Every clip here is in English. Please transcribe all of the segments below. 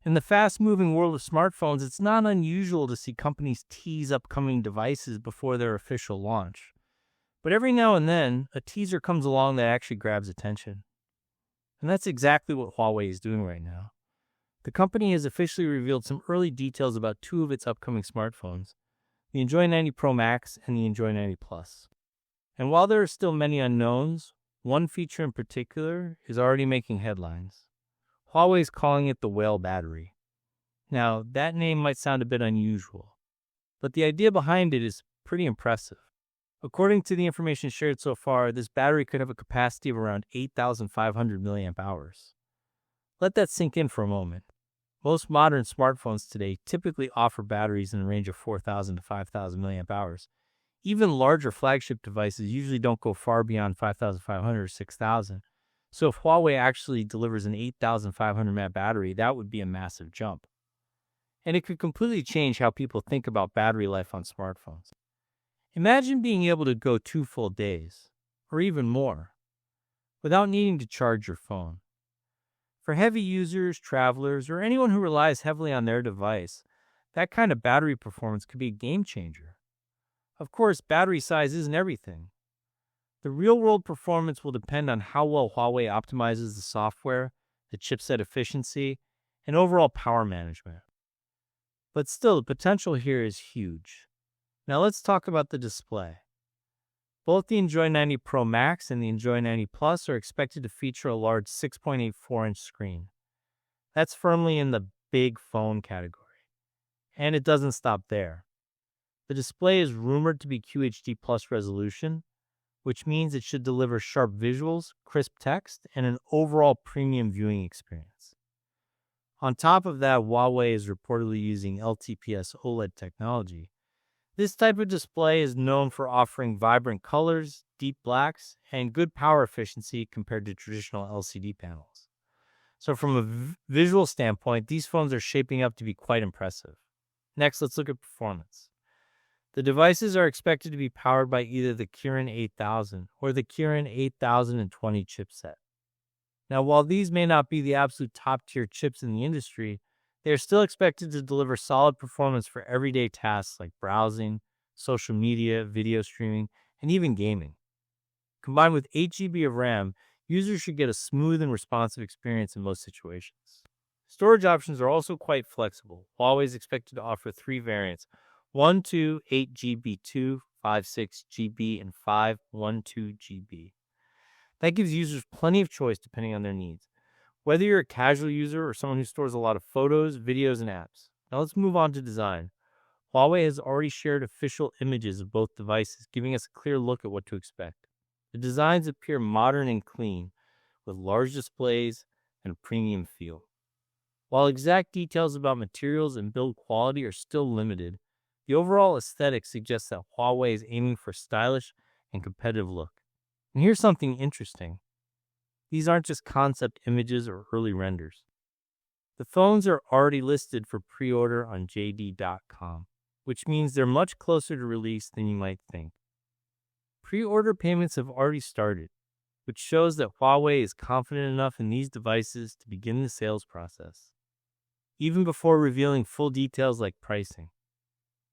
In the fast-moving world of smartphones, it's not unusual to see companies tease upcoming devices before their official launch. But every now and then, a teaser comes along that actually grabs attention. And that's exactly what Huawei is doing right now. The company has officially revealed some early details about two of its upcoming smartphones, the Enjoy 90 Pro Max and the Enjoy 90 Plus. And while there are still many unknowns, one feature in particular is already making headlines. Huawei is calling it the whale battery. Now, that name might sound a bit unusual, but the idea behind it is pretty impressive. According to the information shared so far, this battery could have a capacity of around 8,500 milliamp hours. Let that sink in for a moment. Most modern smartphones today typically offer batteries in the range of 4,000 to 5,000 milliamp hours. Even larger flagship devices usually don't go far beyond 5,500 or 6,000. So if Huawei actually delivers an 8,500 mAh battery, that would be a massive jump. And it could completely change how people think about battery life on smartphones. Imagine being able to go 2 full days, or even more, without needing to charge your phone. For heavy users, travelers, or anyone who relies heavily on their device, that kind of battery performance could be a game changer. Of course, battery size isn't everything. The real-world performance will depend on how well Huawei optimizes the software, the chipset efficiency, and overall power management. But still, the potential here is huge. Now let's talk about the display. Both the Enjoy 90 Pro Max and the Enjoy 90 Plus are expected to feature a large 6.84-inch screen. That's firmly in the big phone category. And it doesn't stop there. The display is rumored to be QHD Plus resolution, which means it should deliver sharp visuals, crisp text, and an overall premium viewing experience. On top of that, Huawei is reportedly using LTPS OLED technology. This type of display is known for offering vibrant colors, deep blacks, and good power efficiency compared to traditional LCD panels. So from a visual standpoint, these phones are shaping up to be quite impressive. Next, let's look at performance. The devices are expected to be powered by either the Kirin 8000 or the Kirin 8020 chipset. Now, while these may not be the absolute top-tier chips in the industry, they are still expected to deliver solid performance for everyday tasks like browsing, social media, video streaming, and even gaming. Combined with 8 GB of RAM, users should get a smooth and responsive experience in most situations. Storage options are also quite flexible. Huawei is expected to offer 3 variants: 1, 8 GB, 6 GB, and 12 GB. That gives users plenty of choice depending on their needs, whether you're a casual user or someone who stores a lot of photos, videos, and apps. Now let's move on to design. Huawei has already shared official images of both devices, giving us a clear look at what to expect. The designs appear modern and clean, with large displays and a premium feel. While exact details about materials and build quality are still limited, the overall aesthetic suggests that Huawei is aiming for a stylish and competitive look. And here's something interesting. These aren't just concept images or early renders. The phones are already listed for pre-order on JD.com, which means they're much closer to release than you might think. Pre-order payments have already started, which shows that Huawei is confident enough in these devices to begin the sales process, even before revealing full details like pricing.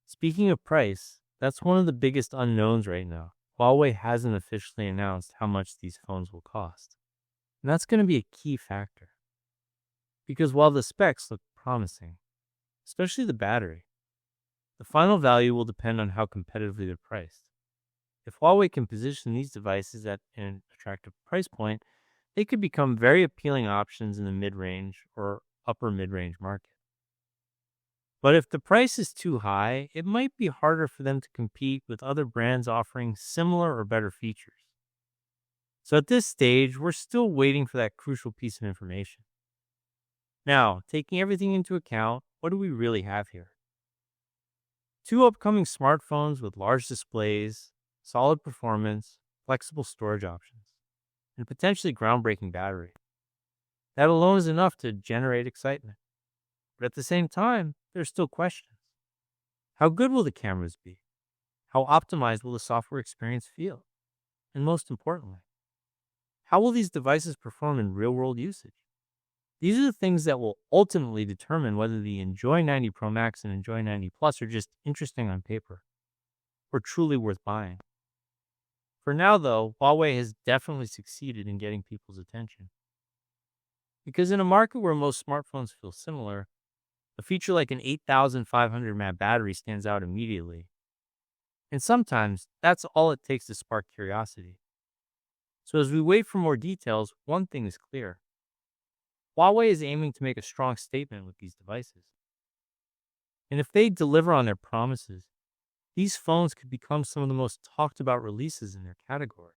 Speaking of price, that's one of the biggest unknowns right now. Huawei hasn't officially announced how much these phones will cost. And that's going to be a key factor. Because while the specs look promising, especially the battery, the final value will depend on how competitively they're priced. If Huawei can position these devices at an attractive price point, they could become very appealing options in the mid-range or upper mid-range market. But if the price is too high, it might be harder for them to compete with other brands offering similar or better features. So at this stage, we're still waiting for that crucial piece of information. Now, taking everything into account, what do we really have here? 2 upcoming smartphones with large displays, solid performance, flexible storage options, and potentially groundbreaking battery. That alone is enough to generate excitement. But at the same time, there's still questions. How good will the cameras be? How optimized will the software experience feel? And most importantly, how will these devices perform in real-world usage? These are the things that will ultimately determine whether the Enjoy 90 Pro Max and Enjoy 90 Plus are just interesting on paper or truly worth buying. For now, though, Huawei has definitely succeeded in getting people's attention. Because in a market where most smartphones feel similar, a feature like an 8500 mAh battery stands out immediately. And sometimes that's all it takes to spark curiosity. So as we wait for more details, one thing is clear. Huawei is aiming to make a strong statement with these devices. And if they deliver on their promises, these phones could become some of the most talked about releases in their category.